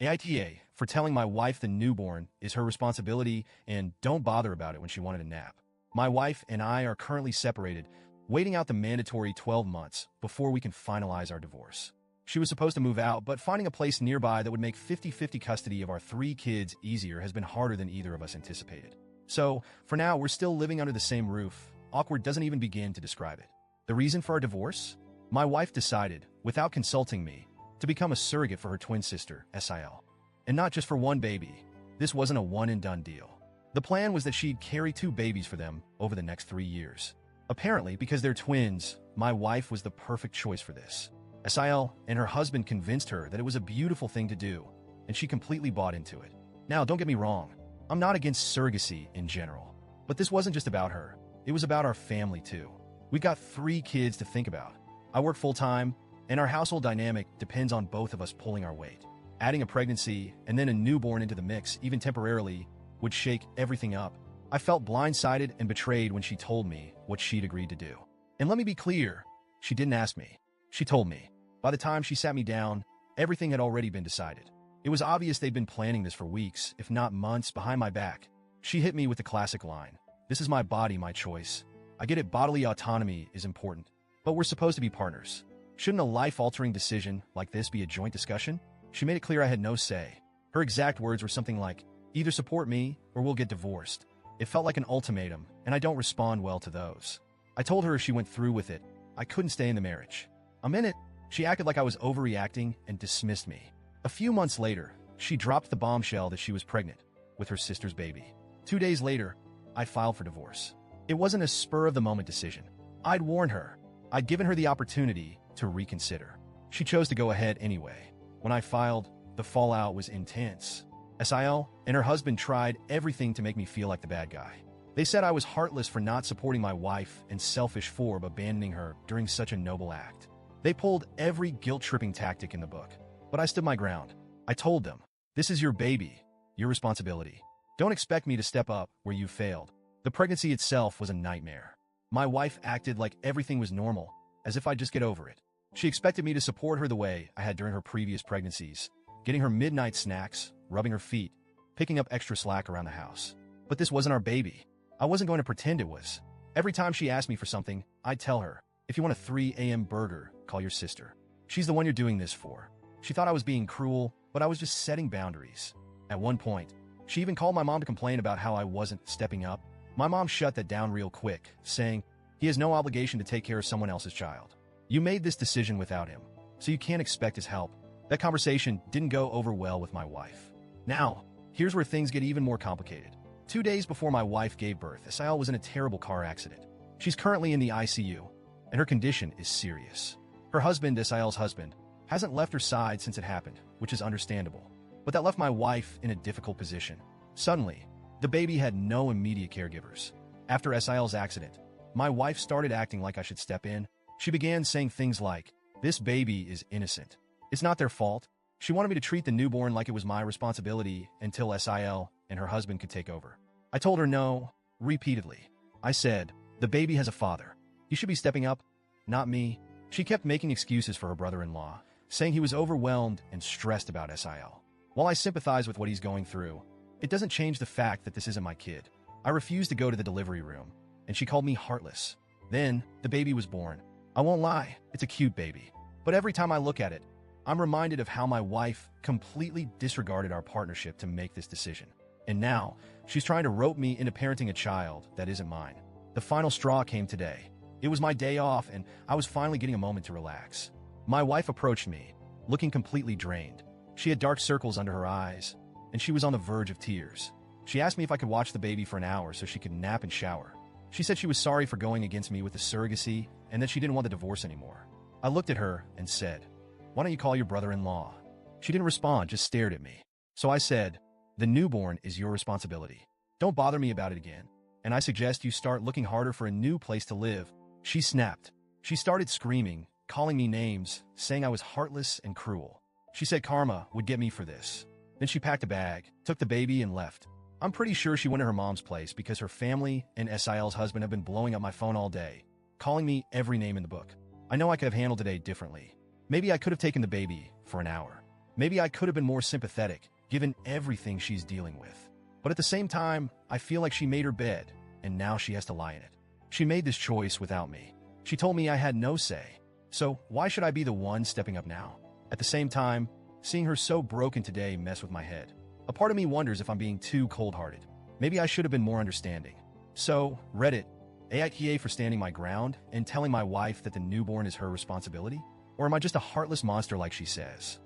AITA for telling my wife the newborn is her responsibility and don't bother about it when she wanted a nap. My wife and I are currently separated, waiting out the mandatory 12 months before we can finalize our divorce. She was supposed to move out, but finding a place nearby that would make 50-50 custody of our 3 kids easier has been harder than either of us anticipated. So, for now, we're still living under the same roof. Awkward doesn't even begin to describe it. The reason for our divorce? My wife decided, without consulting me, to become a surrogate for her twin sister, SIL. And not just for one baby. This wasn't a one-and-done deal. The plan was that she'd carry 2 babies for them over the next 3 years. Apparently, because they're twins, my wife was the perfect choice for this. SIL and her husband convinced her that it was a beautiful thing to do, and she completely bought into it. Now, don't get me wrong, I'm not against surrogacy in general. But this wasn't just about her, it was about our family too. We've got 3 kids to think about. I work full-time, and our household dynamic depends on both of us pulling our weight. Adding a pregnancy and then a newborn into the mix, even temporarily, would shake everything up. I felt blindsided and betrayed when she told me what she'd agreed to do. And let me be clear, she didn't ask me. She told me. By the time she sat me down, everything had already been decided. It was obvious they'd been planning this for weeks, if not months, behind my back. She hit me with the classic line, "This is my body, my choice. I get it, bodily autonomy is important, but we're supposed to be partners. Shouldn't a life-altering decision like this be a joint discussion?" She made it clear I had no say. Her exact words were something like, "Either support me or we'll get divorced." It felt like an ultimatum, and I don't respond well to those. I told her if she went through with it, I couldn't stay in the marriage. A minute, she acted like I was overreacting and dismissed me. A few months later, she dropped the bombshell that she was pregnant with her sister's baby. 2 days later, I filed for divorce. It wasn't a spur-of-the-moment decision. I'd warned her. I'd given her the opportunity to reconsider. She chose to go ahead anyway. When I filed, the fallout was intense. SIL and her husband tried everything to make me feel like the bad guy. They said I was heartless for not supporting my wife and selfish for abandoning her during such a noble act. They pulled every guilt-tripping tactic in the book, but I stood my ground. I told them, "This is your baby, your responsibility. Don't expect me to step up where you failed." The pregnancy itself was a nightmare. My wife acted like everything was normal, as if I'd just get over it. She expected me to support her the way I had during her previous pregnancies, getting her midnight snacks, rubbing her feet, picking up extra slack around the house. But this wasn't our baby. I wasn't going to pretend it was. Every time she asked me for something, I'd tell her, "If you want a 3 a.m. burger, call your sister. She's the one you're doing this for." She thought I was being cruel, but I was just setting boundaries. At one point, she even called my mom to complain about how I wasn't stepping up. My mom shut that down real quick, saying, "He has no obligation to take care of someone else's child. You made this decision without him, so you can't expect his help." That conversation didn't go over well with my wife. Now, here's where things get even more complicated. 2 days before my wife gave birth, SIL was in a terrible car accident. She's currently in the ICU, and her condition is serious. Her husband, SIL's husband, hasn't left her side since it happened, which is understandable. But that left my wife in a difficult position. Suddenly, the baby had no immediate caregivers. After SIL's accident, my wife started acting like I should step in. She began saying things like, "This baby is innocent. It's not their fault." She wanted me to treat the newborn like it was my responsibility until SIL and her husband could take over. I told her no, repeatedly. I said, "The baby has a father. He should be stepping up, not me." She kept making excuses for her brother-in-law, saying he was overwhelmed and stressed about SIL. While I sympathize with what he's going through, it doesn't change the fact that this isn't my kid. I refused to go to the delivery room, and she called me heartless. Then, the baby was born. I won't lie, it's a cute baby. But every time I look at it, I'm reminded of how my wife completely disregarded our partnership to make this decision. And now, she's trying to rope me into parenting a child that isn't mine. The final straw came today. It was my day off, and I was finally getting a moment to relax. My wife approached me, looking completely drained. She had dark circles under her eyes, and she was on the verge of tears. She asked me if I could watch the baby for an hour so she could nap and shower. She said she was sorry for going against me with the surrogacy and that she didn't want the divorce anymore. I looked at her and said, "Why don't you call your brother-in-law?" She didn't respond, just stared at me. So I said, "The newborn is your responsibility. Don't bother me about it again. And I suggest you start looking harder for a new place to live." She snapped. She started screaming, calling me names, saying I was heartless and cruel. She said karma would get me for this. Then she packed a bag, took the baby, and left. I'm pretty sure she went to her mom's place because her family and SIL's husband have been blowing up my phone all day, calling me every name in the book. I know I could have handled today differently. Maybe I could have taken the baby for an hour. Maybe I could have been more sympathetic, given everything she's dealing with. But at the same time, I feel like she made her bed, and now she has to lie in it. She made this choice without me. She told me I had no say. So why should I be the one stepping up now? At the same time, seeing her so broken today mess with my head. A part of me wonders if I'm being too cold-hearted. Maybe I should have been more understanding. So, Reddit, AITA for standing my ground and telling my wife that the newborn is her responsibility? Or am I just a heartless monster like she says?